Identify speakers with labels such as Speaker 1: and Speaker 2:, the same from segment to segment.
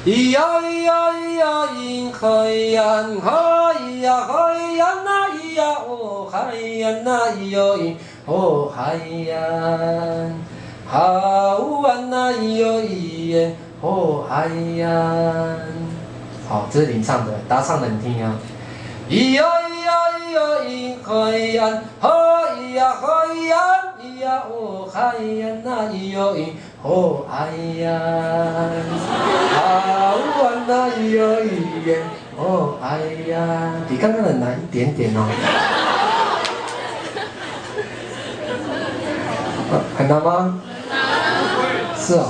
Speaker 1: 咿呀咿呀咿呀咿嗨呀嗨呀嗨呀那咿呀哦嗨呀那咿哟咿哦嗨呀，好啊那咿哟咿耶哦嗨呀。好，这是领唱的，答唱的你听啊。咿呀咿呀咿呀咿嗨呀嗨呀嗨呀咿呀哦嗨呀那咿哟咿哦嗨呀，好啊那咿哟咿耶哦哎呀，比刚刚的难一点点哦。很难吗？是哦，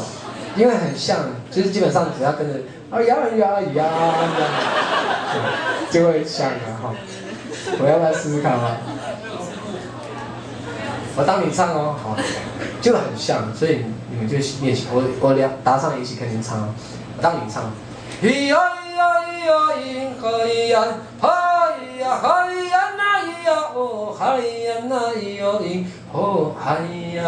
Speaker 1: 因为很像，就是基本上只要跟着哎呀哎呀哎呀这样，就会像了哈。我要不要试试看啊？我当你唱哦，好，就很像，所以你们就练习。我俩答上一起跟你唱哦，我当你唱。咿呀咿呀咿呀咿嗨呀嗨呀嗨呀那咿呀哦嗨呀那咿哟咿哦嗨呀，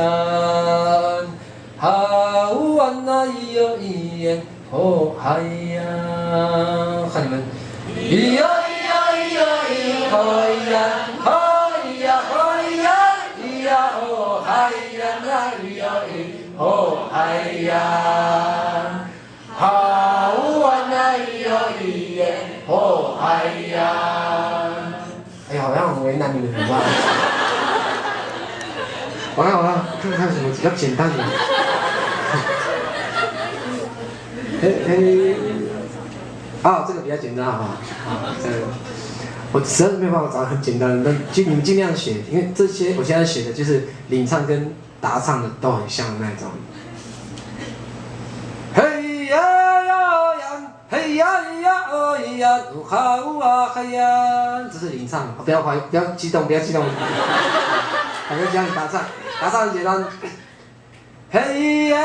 Speaker 1: 好啊那咿哟咿耶哦嗨呀，看你们。咿呀咿呀咿呀咿嗨呀嗨呀嗨呀咿呀哦嗨呀那咿哟咿哦嗨呀，好啊那咿哟咿耶哦嗨呀。哎呀，好像很为难你们，怎么办？好了好了，看看什么比较简单的。啊，这个比较简单，好不好？啊，这个我实在是没有办法找很简单的，但就你们尽量学，因为这些我现在学的就是领唱跟答唱的都很像的那种。嘿呀呀呀，嘿呀呀哦呀，好啊嘿呀，这是领唱，不要不要激动，不要激动。我跟教你答唱，答唱很简单。嘿呀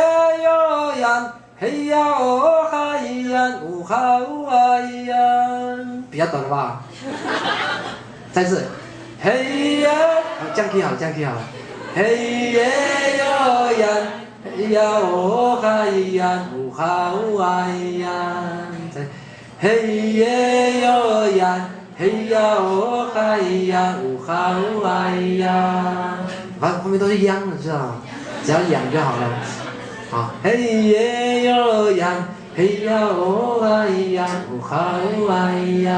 Speaker 1: 哟呀。嘿呀哦嗨呀，呜哈呜哎呀，比较短了吧？再次，嘿呀，降 key 好，降 key 好。嘿呀哟呀，嘿呀哦嗨呀，呜哈呜哎呀，再，嘿呀哟呀，嘿呀哦嗨呀，呜哈呜哎呀，反正后面都是一样的，知道吗？只要养就好了。好，嘿耶哟呀，嘿呀哦哎呀，哦好哎呀，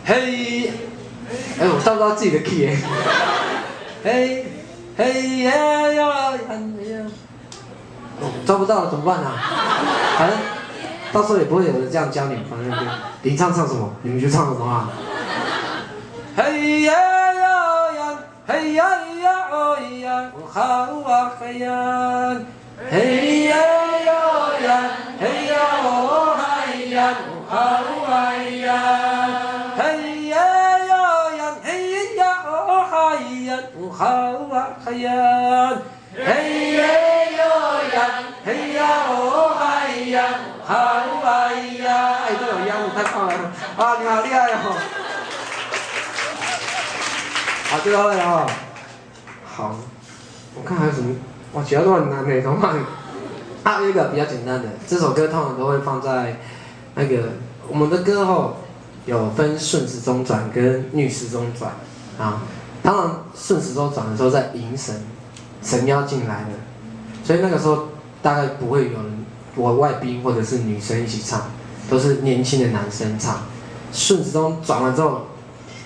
Speaker 1: 嘿，哎，我找不到自己的 key 耶，嘿，嘿耶哟呀，哦，找不到了怎么办啊？反正到时候也不会有人这样教你，反正你唱什么，你们就唱什么啊。嘿耶哟呀，嘿呀呀哦呀，哦好啊嘿呀。嘿呀哟呀，嘿呀哦嗨呀，哦好哎呀，嘿呀哟呀，嘿呀哦嗨呀，哦好啊嗨呀，嘿呀哟呀，嘿呀哦嗨呀，哦好哎呀，哎，都有押韵，太棒了！啊，你好厉害哦！好，这个会了哦。好，我看还有什么。哇，其他都很难的，怎么办？还有一个比较简单的，这首歌通常都会放在那个我们的歌后有分顺时钟转跟逆时钟转啊。当然顺时钟转的时候在迎神，神要进来了，所以那个时候大概不会有人我外宾或者是女生一起唱，都是年轻的男生唱。顺时钟转完之后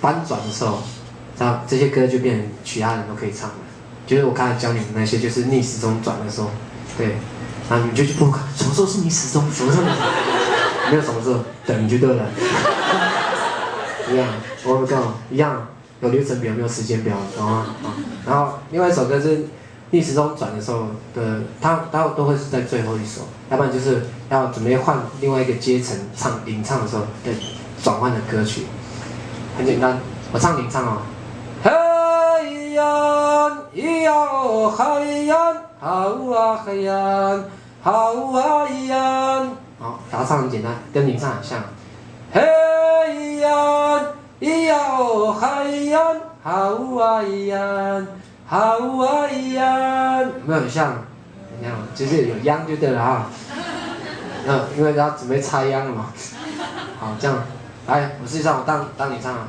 Speaker 1: 翻转的时候，这些歌就变成其他人都可以唱了。就是我刚才教你们那些，就是逆时钟转的时候，对，然后你们就去不什么时候是逆时钟，什么时候没有什么时候，等就对了。一样，我们讲一样，有流程表，没有时间表，懂吗？然后另外一首歌是逆时钟转的时候的，它都会是在最后一首，要不然就是要准备换另外一个阶层领唱的时候的转换的歌曲，很简单，我唱领唱哦。嘿呀，咿呀哦嗨呀，好啊嗨呀，好啊咿呀。好，答唱很简单，跟领唱很像。嘿呀，咿呀哦嗨呀，好啊咿呀，好啊咿呀。有没有很像？很像，就是有央就对了啊。因为要准备插秧了嘛。好，这样，来，我试一下，我当你唱啊。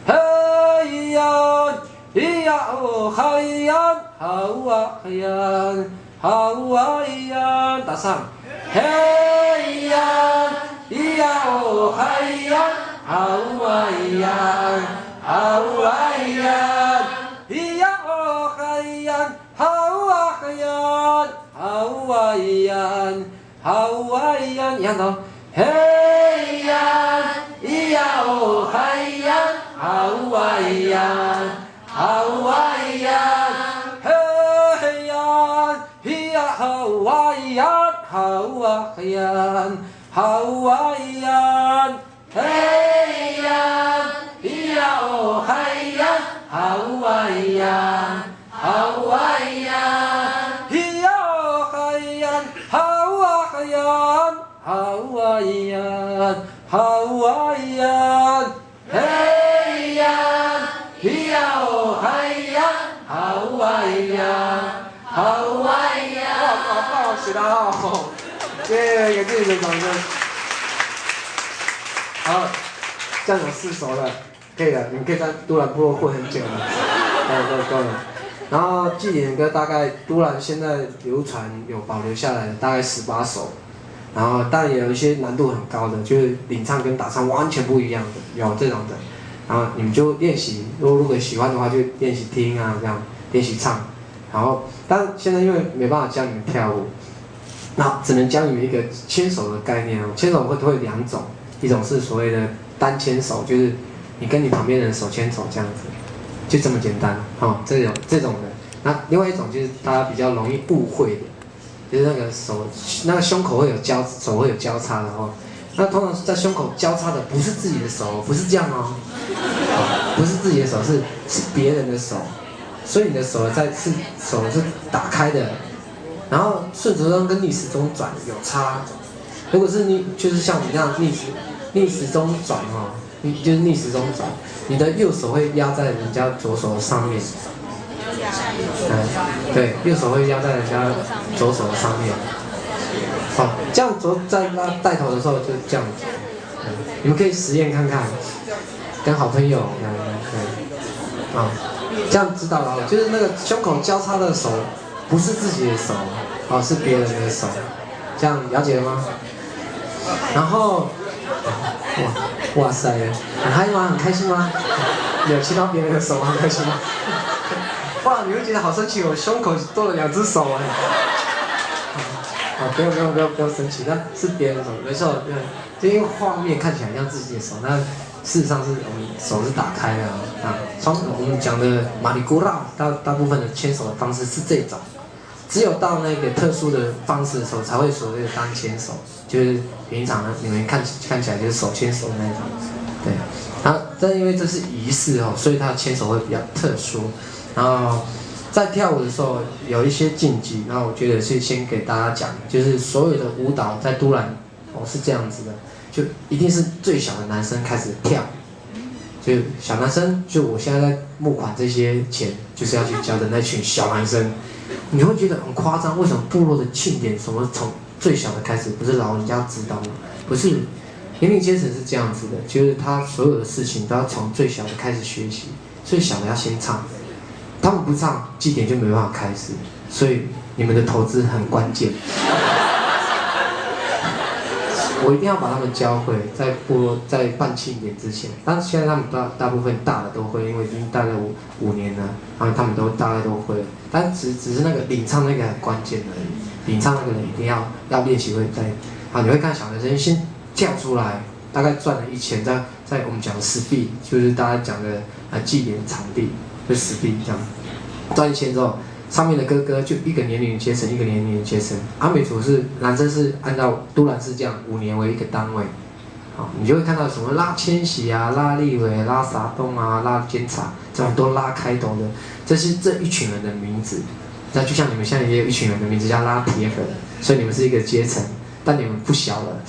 Speaker 1: 嘿呀，咿呀哦，嘿呀，好啊，嘿呀，好啊，咿呀，打上。嘿呀，咿呀哦，嘿呀，好啊，咿呀，好啊，咿呀，咿呀哦，嘿呀，好啊，嘿呀，好啊，咿呀，好啊，咿呀，一样的哦。嘿呀，咿呀哦，嘿呀，好啊，咿呀，好啊，咿呀，嘿呀，咿呀，好啊，咿呀，好啊，嘿呀，好啊，咿呀，嘿呀，咿呀哦，嘿呀，好啊，咿呀，好啊，咿呀，咿呀哦，嘿呀，好啊，嘿呀。好啊咿呀，好啊咿呀，嘿呀，咿呀哦嘿呀，好啊咿呀，好啊咿呀。哇，好棒，写得好，耶，给自己的掌声。好，这样有4首了，可以了，你们可以在都兰部落混很久了，够了。然后祭典歌大概都兰现在流传有保留下来的大概18首。然后，当然也有一些难度很高的，就是领唱跟打唱完全不一样的，有这种的。然后你们就练习，如果喜欢的话，就练习听啊，这样练习唱。然后，但现在因为没办法教你们跳舞，那只能教你们一个牵手的概念哦。牵手会2种，一种是所谓的单牵手，就是你跟你旁边的人手牵手这样子，就这么简单哦。这种的。那另外一种就是大家比较容易误会的。就是那个手，那个胸口会有手会有交叉的哦。那通常在胸口交叉的不是自己的手，不是这样哦，不是自己的手，是别人的手。所以你的手手是打开的，然后顺时钟跟逆时钟转有差。如果是就是像你这样逆时钟转哦，就是逆时钟转，你的右手会压在人家左手的上面。对，右手会压在人家左手的上面。好，这样在拉带头的时候就这样子。你们可以实验看看，跟好朋友对，这样知道了。就是那个胸口交叉的手，不是自己的手，是别人的手。这样了解了吗？然后，哇塞，很嗨吗？很开心吗？有牵到别人的手吗？很开心吗？哇，你会觉得好生气，我胸口多了2只手哎！不用生气，那是别人的手，没错，对，就因为画面看起来像自己的手，那事实上是我们手是打开的啊。我们讲的马里古拉，大部分的牵手的方式是这种，只有到那个特殊的方式的时候，才会所谓的单牵手，就是平常你们看起来就是手牵手那种，对。然后，但因为这是仪式哦，所以它的牵手会比较特殊。然后在跳舞的时候有一些禁忌，那我觉得是先给大家讲，就是所有的舞蹈在都兰是这样子的，就一定是最小的男生开始跳，就小男生，就我现在在募款这些钱就是要去教的那群小男生，你会觉得很夸张，为什么部落的庆典什么从最小的开始，不是老人家指导吗？不是，年龄阶层是这样子的，就是他所有的事情都要从最小的开始学习，最小的要先唱。他们不唱，祭典就没办法开始，所以你们的投资很关键。我一定要把他们教会，在办庆典之前。但是现在他们大部分大的都会，因为已经带了5年了，然后他们大概都会。但只是那个领唱那个很关键而已，领唱那个人一定要练习会在。好，你会看小男生先跳出来，大概赚了1000，在我们讲的石壁，就是大家讲的祭典场地。就实地这样赚1000之后，上面的哥哥就一个年龄阶层一个年龄阶层。阿美族是男生是按照都兰是这样5年为一个单位，好，你就会看到什么拉千禧啊、拉立伟、拉撒东啊、拉监察这种都拉开头的，这是这一群人的名字。那就像你们现在也有一群人的名字叫拉铁粉，所以你们是一个阶层，但你们不小了。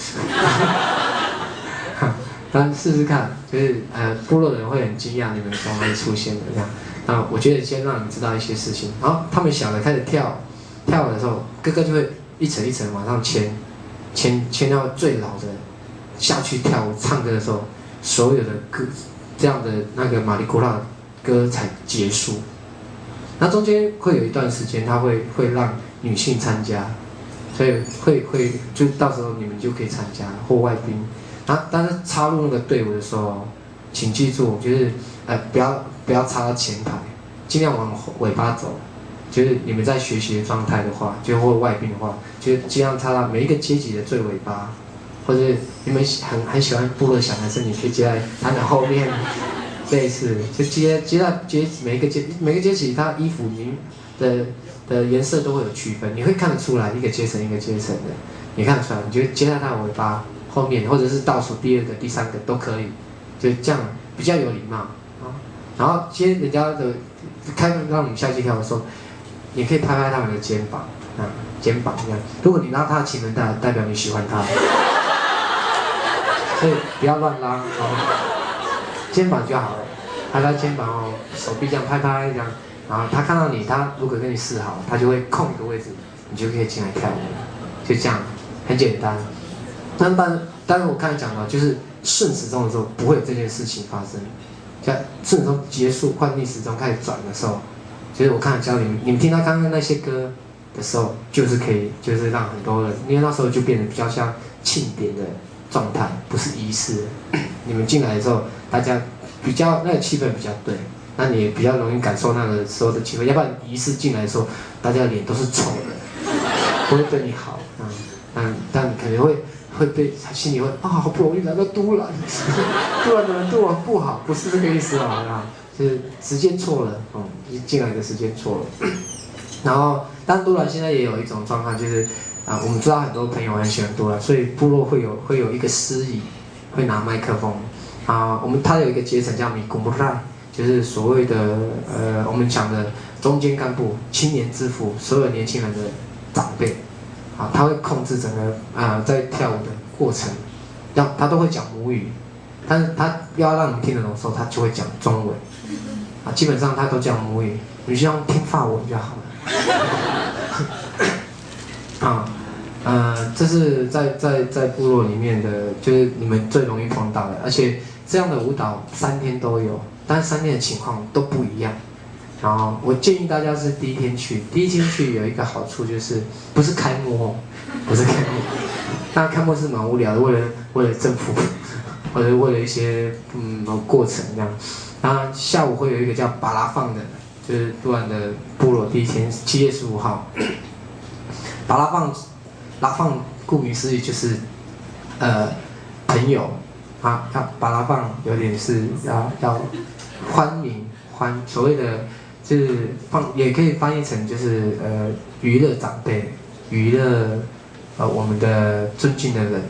Speaker 1: 但试试看，就是部落的人会很惊讶你们从哪里出现的这样。那我觉得先让你们知道一些事情，然后他们小的开始跳的时候，哥哥就会一层一层往上牵，牵到最老的下去跳舞唱歌的时候，所有的歌这样的那个马里古拉歌才结束。那中间会有一段时间，他会让女性参加，所以会就到时候你们就可以参加或外宾。但是插入那个队伍的时候，请记住，就是不要插到前排，尽量往尾巴走。就是你们在学习的状态的话，就或外宾的话，就尽量插到每一个阶级的最尾巴，或者你们很喜欢部落小男生，你可以接在他的后面，类似就接在每一个阶级，他衣服的颜色都会有区分，你会看得出来一个阶层一个阶层的，你看得出来，你就接在他的尾巴后面，或者是倒数第2个、第3个都可以，就这样比较有礼貌啊。然后接人家的让你们下去跳的时候。你可以拍拍他们的肩膀，肩膀这样。如果你拉他的情人带，代表你喜欢他，所以不要乱拉肩膀就好了，拍拍肩膀哦，手臂这样拍拍这样，然后他看到你，他如果跟你示好，他就会空一个位置，你就可以进来跳舞，就这样，很简单。但是我刚才讲到，就是顺时钟的时候不会有这件事情发生，在顺时钟结束换逆时钟开始转的时候。就是我刚才教你们听到刚刚那些歌的时候，就是可以，就是让很多人，因为那时候就变得比较像庆典的状态，不是仪式。你们进来的时候，大家比较那个气氛比较对，那你也比较容易感受那个时候的气氛。要不然仪式进来的时候，大家脸都是臭的，不会对你好，但可能会被心里会好不容易来到都兰，都兰的人对我不好，不是这个意思啊。就是时间错了，进来的时间错了。然后，但都兰现在也有一种状况，就是我们知道很多朋友很喜欢都兰，所以部落会有一个司仪，会拿麦克风他有一个阶层叫米古木赖，就是所谓的我们讲的中间干部、青年之父，所有年轻人的长辈，他会控制整个在跳舞的过程，他都会讲母语，但是他要让你们听得懂的时候，他就会讲中文。基本上他都讲母语，你就像听法文就好了。这是在部落里面的，就是你们最容易碰到的，而且这样的舞蹈3天都有，但是3天的情况都不一样。然后我建议大家是第一天去有一个好处就是不是开幕，不是开幕，那开幕是蛮无聊的，为了政府，或者为了一些过程这样。下午会有一个叫巴拉放的，就是都兰的部落第一天7月15号。巴拉放顾名思义就是朋友巴拉放有点是要欢迎所谓的就是也可以翻译成就是娱乐长辈，娱乐我们的尊敬的人，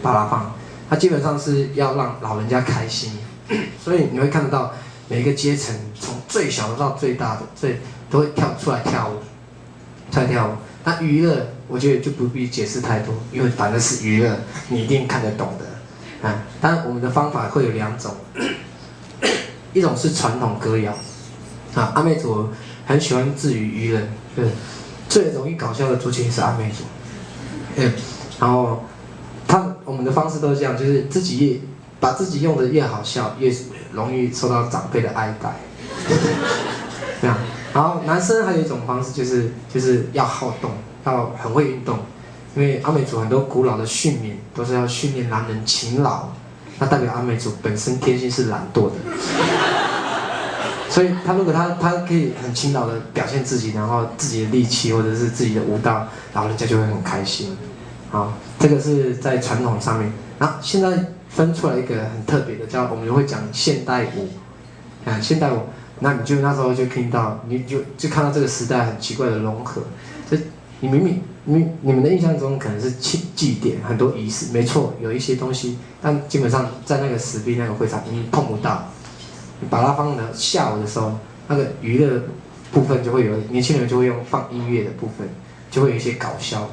Speaker 1: 巴拉放，它基本上是要让老人家开心。所以你会看得到每一个阶层，从最小的到最大的，都会出来跳舞。那娱乐，我觉得就不必解释太多，因为反正是娱乐，你一定看得懂的。当然我们的方法会有2种，一种是传统歌谣，阿美族很喜欢自娱娱人，最容易搞笑的族群是阿美族。然后我们的方式都是这样，就是把自己用的越好笑，越容易受到长辈的爱戴。这样，然后男生还有一种方式，就是要好动，要很会运动，因为阿美族很多古老的训练都是要训练男人勤劳，那代表阿美族本身天性是懒惰的，所以如果他可以很勤劳的表现自己，然后自己的力气或者是自己的舞蹈，然后人家就会很开心。这个是在传统上面，然后现在分出来一个很特别的，我们会讲现代舞，现代舞，那你就那时候就听到，你就看到这个时代很奇怪的融合，你们的印象中可能是祭典，很多仪式，没错，有一些东西，但基本上在那个石壁那个会场你碰不到。巴拉放的下午的时候，那个娱乐部分就会有年轻人就会用放音乐的部分，就会有一些搞笑。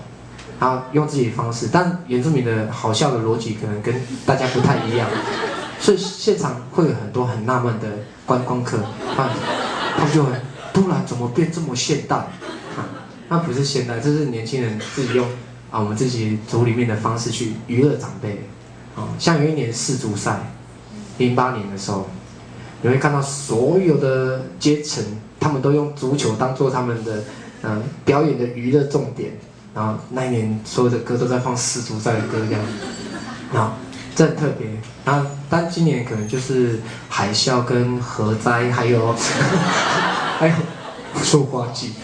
Speaker 1: 然后用自己的方式，但原住民的好笑的逻辑可能跟大家不太一样，所以现场会有很多很纳闷的观光客，他们就很突然怎么变这么现代？那不是现代，这是年轻人自己用我们自己组里面的方式去娱乐长辈。像有一年世足赛，08年的时候，你会看到所有的阶层，他们都用足球当做他们的表演的娱乐重点。然后那一年所有的歌都在放世足赛的歌这样，然后这很特别。然后但今年可能就是海啸跟核灾，还有塑化剂。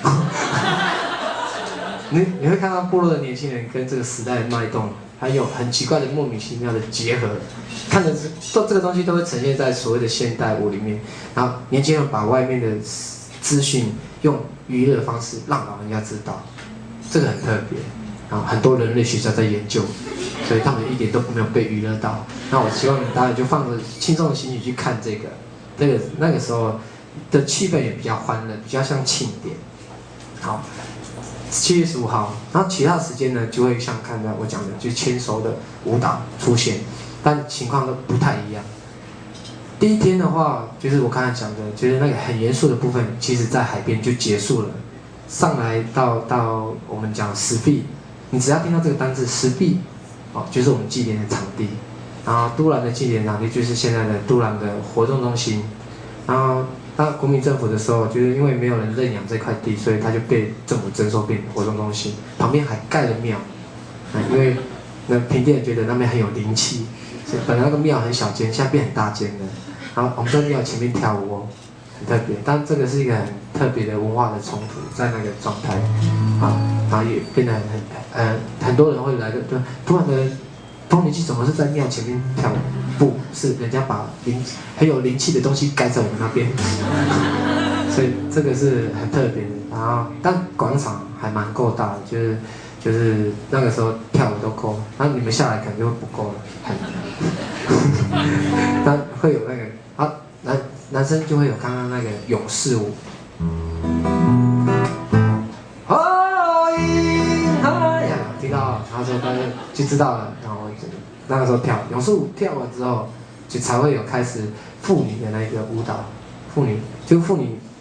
Speaker 1: 你会看到部落的年轻人跟这个时代的脉动，还有很奇怪的莫名其妙的结合，看着这个东西都会呈现在所谓的现代舞里面。然后年轻人把外面的资讯用娱乐的方式让老人家知道，这个很特别。然后很多人类学家在研究，所以他们一点都没有被娱乐到。那我希望大家就放着轻松的心情去看这个，那个时候的气氛也比较欢乐，比较像庆典。好，7月15号，然后其他时间呢，就会像看到我讲的，就牵手的舞蹈出现，但情况都不太一样。第一天的话，就是我刚才讲的，就是那个很严肃的部分，其实在海边就结束了。上来到我们讲石壁，你只要听到这个单字石壁，就是我们祭典的场地。然后都兰的祭典场地就是现在的都兰的活动中心。然后到国民政府的时候，就是因为没有人认养这块地，所以它就被政府征收变活动中心。旁边还盖了庙，因为平地人觉得那边很有灵气，所以本来那个庙很小间，现在变很大间了。然后我们在庙前面跳舞很特别。但这个是一个很特别的文化的冲突，在那个状态，然后也变得很多人会来的，对，突然的丰年祭怎么是在庙前面跳舞？不是，人家把很有灵气的东西盖在我们那边，所以这个是很特别的。然后，但广场还蛮够大的，就是那个时候跳舞都够，然后你们下来可能就不够了，但会有那个男生就会有刚刚那个勇士舞。听到，然后就大家就知道了，然后那个时候跳勇士舞跳完之后，就才会有开始妇女的那个舞蹈，妇女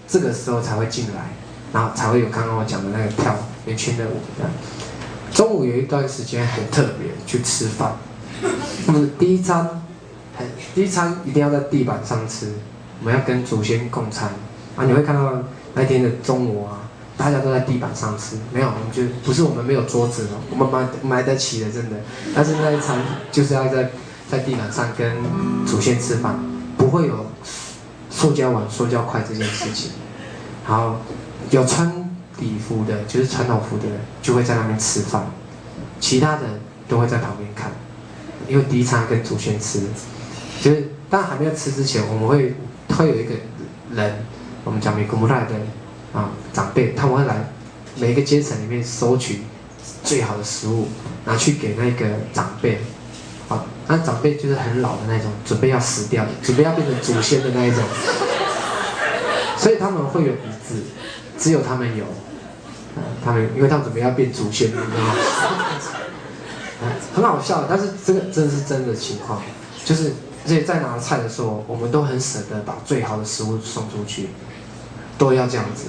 Speaker 1: 这个时候才会进来，然后才会有刚刚我讲的那个跳圆圈的舞。中午有一段时间很特别，去吃饭，第一餐一定要在地板上吃，我们要跟祖先共餐。你会看到那天的中午大家都在地板上吃，没有，不是我们没有桌子我们买得起的，真的。但是那一餐就是要在地板上跟祖先吃饭，不会有塑胶碗、塑胶筷这件事情。然后有穿礼服的，就是传统服的人，就会在那边吃饭，其他的都会在旁边看，因为第一餐跟祖先吃，就是当还没有吃之前，我们会有一个人，我们讲美国木赖的。长辈他们会来每一个阶层里面收取最好的食物，拿去给那个长辈。那长辈就是很老的那种，准备要死掉的，准备要变成祖先的那一种。所以他们会有椅子，只有他们有。因为他们准备要变祖先，你知道吗？很好笑，但是这个真的是真的情况，就是而且在拿菜的时候，我们都很舍得把最好的食物送出去。都要这样子，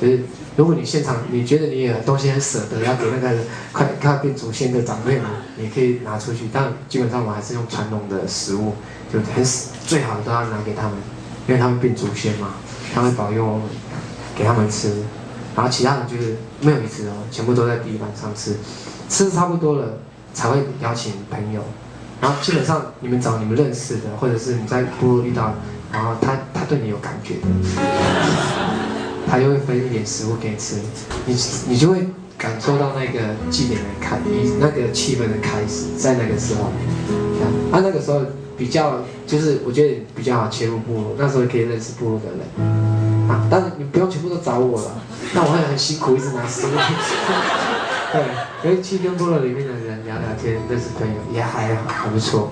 Speaker 1: 就是如果你现场你觉得你有东西很舍得要给那个快变祖先的长辈们，你可以拿出去。但基本上我还是用传统的食物，就最好的都要拿给他们，因为他们变祖先嘛，他会保佑我们，给他们吃。然后其他人就是没有椅子全部都在地板上吃，吃差不多了才会邀请朋友。然后基本上你们找你们认识的，或者是你在部落遇到，然后他对你有感觉的。他就会分一点食物给你吃，你就会感受到那个祭典的那个气氛的开始，在那个时候，那个时候比较就是我觉得比较好切入部落，那时候可以认识部落的人，但是你不用全部都找我了，那我会很辛苦一直拿食物，对，因为去跟部落里面的人聊聊天，认识朋友也还不错，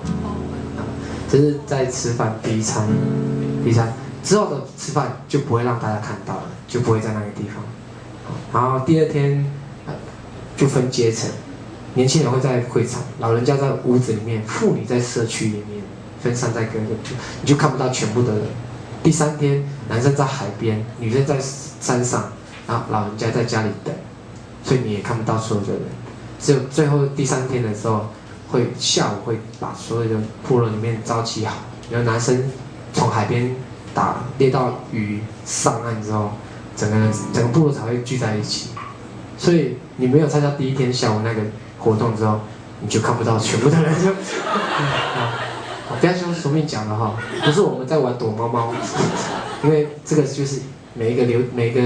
Speaker 1: 这是在吃饭第一餐。之后的吃饭就不会让大家看到了，就不会在那个地方。然后第二天就分阶层，年轻人会在会场，老人家在屋子里面，妇女在社区里面，分散在各个，你就看不到全部的人。第三天，男生在海边，女生在山上，然后老人家在家里等，所以你也看不到所有的人。只有最后第3天的时候，下午会把所有的部落里面召集好，然后男生从海边猎到鱼上岸之后，整个部落才会聚在一起。所以你没有参加第1天下午那个活动之后，你就看不到全部的人就。不要说俗命讲了哈，不是我们在玩躲猫猫，因为这个就是每一个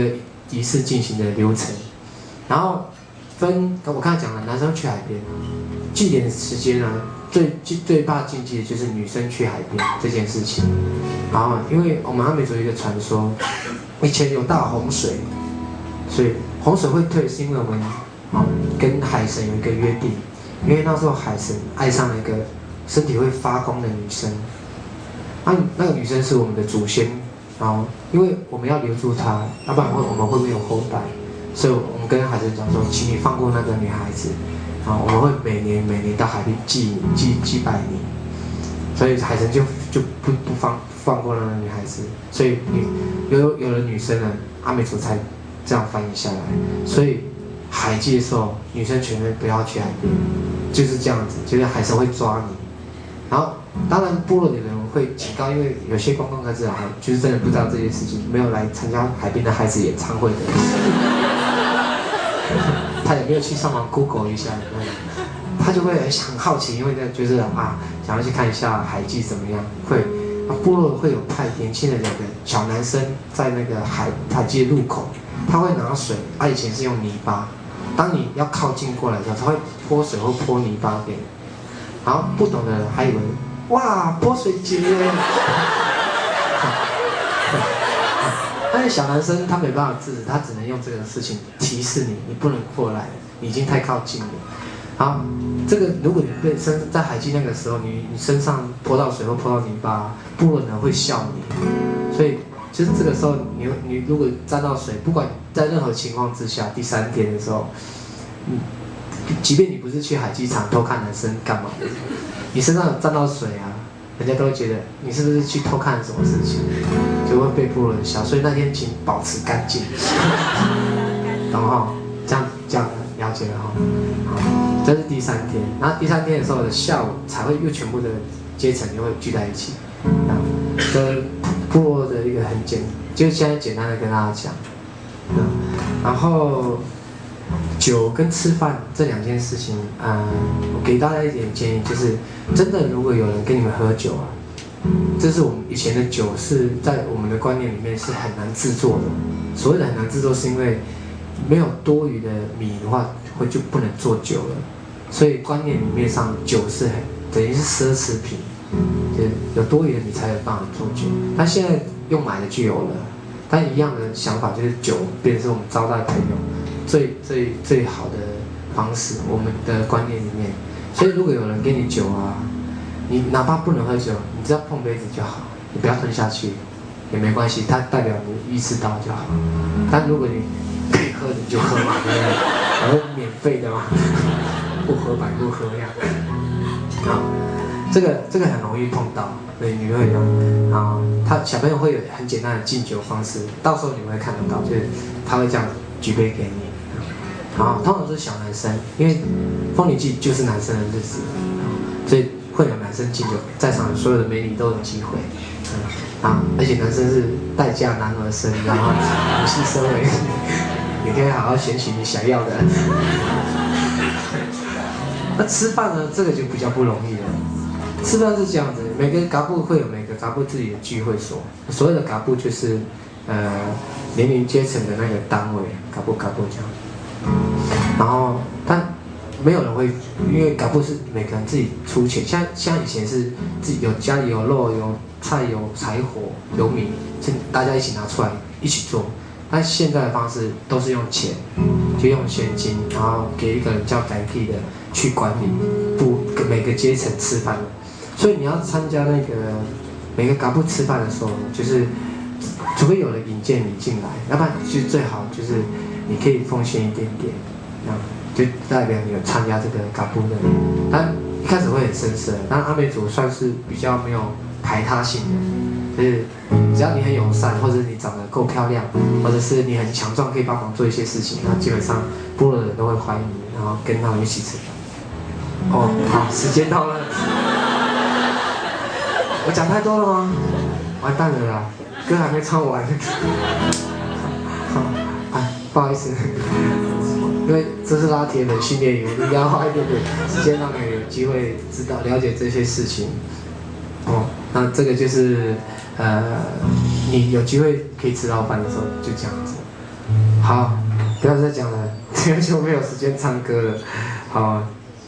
Speaker 1: 仪式进行的流程。然后我刚才讲了，男生去海边，祭典时间呢，最怕禁忌的就是女生去海边这件事情。然后，因为我们阿美族有一个传说，以前有大洪水，所以洪水会退，是因为我们跟海神有一个约定，因为那时候海神爱上了一个身体会发光的女生，那个女生是我们的祖先，然后因为我们要留住她，要不然我们会没有后代，所以我们跟海神讲说，请你放过那个女孩子，然后我们会每年到海边祭拜你，所以海神就不放过那个女孩子，所以有了女生了，阿美族才这样翻译下来，所以海祭的时候，女生全面不要去海边，就是这样子，就是海神会抓你。然后，当然部落的人会警告，因为有些观光客就是真的不知道这件事情，没有来参加海边的孩子演唱会的，他也没有去上网 Google 一下，他就会很好奇，因为就是想要去看一下海祭怎么样。部落会有派年轻的2个小男生在那个海祭的入口，他会拿水，以前是用泥巴，当你要靠近过来的时候，他会泼水或泼泥巴给你。然后不懂的人还以为，哇，泼水节！但是小男生他没办法制止，他只能用这个事情提示你，你不能过来，你已经太靠近了。好，这个如果你在海祭那个时候，你身上泼到水或泼到泥巴，部落人会笑你。所以就是这个时候，你如果沾到水，不管在任何情况之下，第3天的时候，即便你不是去海祭场偷看男生干嘛的，你身上有沾到水人家都会觉得你是不是去偷看什么事情，就会被部落人笑。所以那天请保持干净，懂哈？这样了解了哈。好，这是第3天，然后第3天的时候的下午才会又全部的阶层又会聚在一起，这部落的一个就是现在简单的跟大家讲，然后。酒跟吃饭这2件事情，我给大家一点建议，就是真的，如果有人跟你们喝酒这是我们以前的酒是在我们的观念里面是很难制作的。所谓的很难制作，是因为没有多余的米的话，就不能做酒了。所以观念里面上，酒是等于是奢侈品，就是有多余的米才有办法做酒。但现在用买的就有了，但一样的想法就是酒变成是我们招待朋友。最好的方式，我们的观念里面，所以如果有人给你酒你哪怕不能喝酒，你只要碰杯子就好，你不要吞下去也没关系，它代表你意识到就好。但如果你可以喝，你就喝嘛，对不对？然后免费的嘛，不喝白不喝呀。这个很容易碰到，所以你会有小朋友会有很简单的敬酒方式，到时候你会看得到，就是他会这样举杯给你。通常都是小男生，因为丰年祭就是男生的日子，所以会有男生敬酒，在场的所有的美女都有机会，而且男生是待嫁男儿身，然后母系社会，你可以好好选取你想要的。那吃饭呢，这个就比较不容易了。吃饭是这样子，每个嘎布会有每个嘎布自己的聚会所，所谓的嘎布就是年龄阶层的那个单位，嘎布这样。然后，但没有人会，因为嘎布是每个人自己出钱，像以前是自己家里有肉、有菜、有柴火、有米，大家一起拿出来一起做。但现在的方式都是用钱，就用现金，然后给一个人叫代替的去管理每个阶层吃饭。所以你要参加那个每个嘎布吃饭的时候，就是除非有人引荐你进来，要不然就最好就是你可以奉献一点点，就代表你有参加这个嘎布的。但一开始会很生涩，但阿美族算是比较没有排他性的，就是只要你很友善，或者你长得够漂亮，或者是你很强壮，可以帮忙做一些事情，那基本上部落的人都会欢迎你，然后跟他们一起吃饭。哦，好，时间到了，我讲太多了吗？完蛋了啦，歌还没唱完。好，哎，不好意思，因为这是拉铁的训练营，应该要花一点点时间让你有机会知道了解这些事情。哦，那这个就是你有机会可以吃到饭的时候就这样子。好，不要再讲了，这样就没有时间唱歌了。好，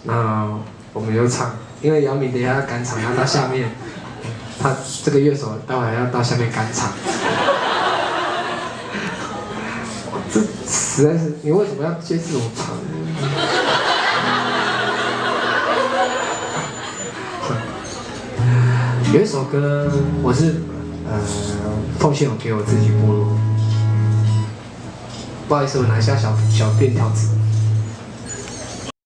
Speaker 1: 那我们就唱，因为姚明等一下要赶场，要到下面，他这个乐手待会还要到下面赶场。这实在是，你为什么要接这种场？有一首歌，我是奉献给我自己部落。不好意思，我拿一下小便条纸。